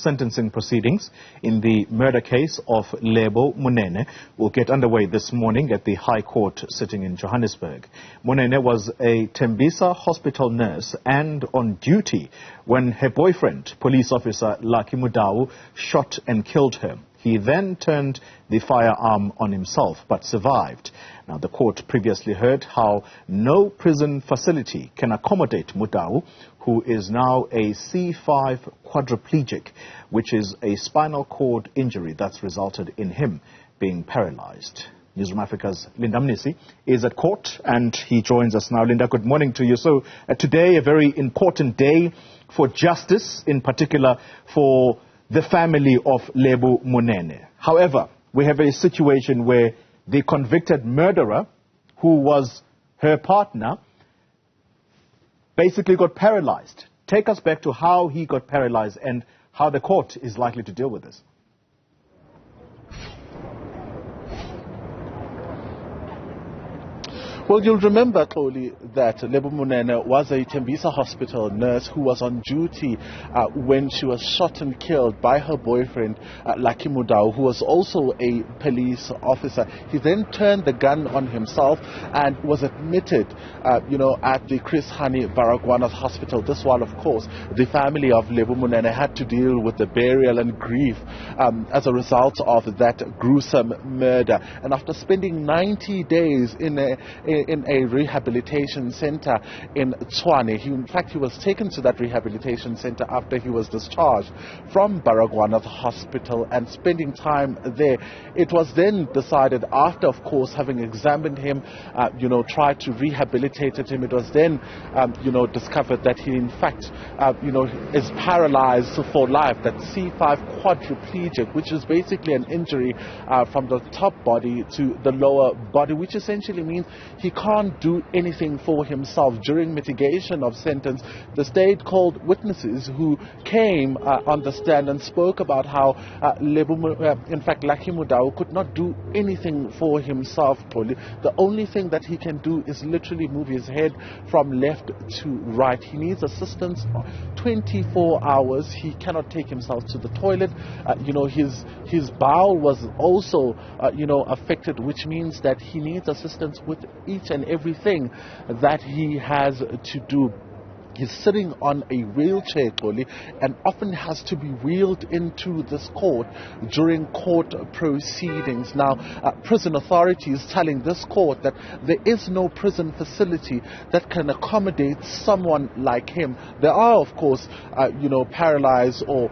sentencing proceedings in the murder case of Lebo Monene will get underway this morning at the High Court sitting in Johannesburg. Monene was a Tembisa Hospital nurse and on duty when her boyfriend, police officer Lucky Mudau, shot and killed her. He then turned the firearm on himself but survived. Now, the court previously heard how no prison facility can accommodate Mudau, who is now a C5 quadriplegic, which is a spinal cord injury that's resulted in him being paralyzed. Newzroom Afrika's Mnisi is at court and he joins us now. Linda, good morning to you. So today, a very important day for justice, in particular for the family of Lebo Monene. However, we have a situation where the convicted murderer, who was her partner, basically got paralyzed. Take us back to how he got paralyzed and how the court is likely to deal with this. Well, you'll remember, Chloe, that Lebo Monene was a Tembisa Hospital nurse who was on duty when she was shot and killed by her boyfriend, Lucky Mudau, who was also a police officer. He then turned the gun on himself and was admitted, at the Chris Hani Baragwanath Hospital. This while, of course, the family of Lebo Monene had to deal with the burial and grief as a result of that gruesome murder. And after spending 90 days in a rehabilitation center in Tshwane. He was taken to that rehabilitation center after he was discharged from Baragwanath Hospital and spending time there. It was then decided, after, of course, having examined him, tried to rehabilitate him, it was then, discovered that he, in fact, is paralyzed for life, that C5 quadriplegic, which is basically an injury from the top body to the lower body, which essentially means he can't do anything for himself. During mitigation of sentence, the state called witnesses who came on the stand and spoke about how Lucky Mudau could not do anything for himself. The only thing that he can do is literally move his head from left to right. He needs assistance 24 hours. He cannot take himself to the toilet. His bowel was also, affected, which means that he needs assistance with each and everything that he has to do. He's sitting on a wheelchair, and often has to be wheeled into this court during court proceedings. Now, prison authorities telling this court that there is no prison facility that can accommodate someone like him. There are, of course, paralyzed or,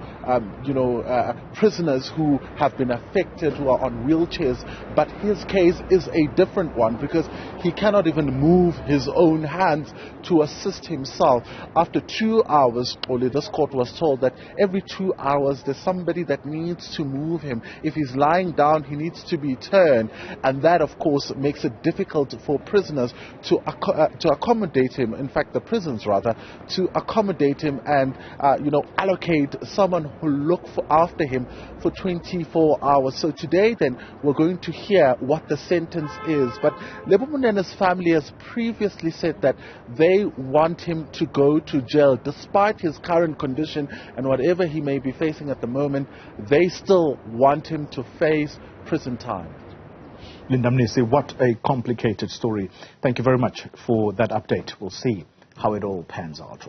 prisoners who have been affected, who are on wheelchairs, but his case is a different one because he cannot even move his own hands to assist himself. After 2 hours, this court was told that every 2 hours there's somebody that needs to move him. If he's lying down, he needs to be turned, and that, of course, makes it difficult for prisoners to accommodate him. In fact, the prisons rather, to accommodate him and allocate someone who look after him for 24 hours. So today, then, we're going to hear what the sentence is. But Lebo Monene's family has previously said that they want him to go to jail despite his current condition and whatever he may be facing at the moment. They still want him to face prison time. Linda Mnisi, what a complicated story. Thank you very much for that update. We'll see how it all pans out.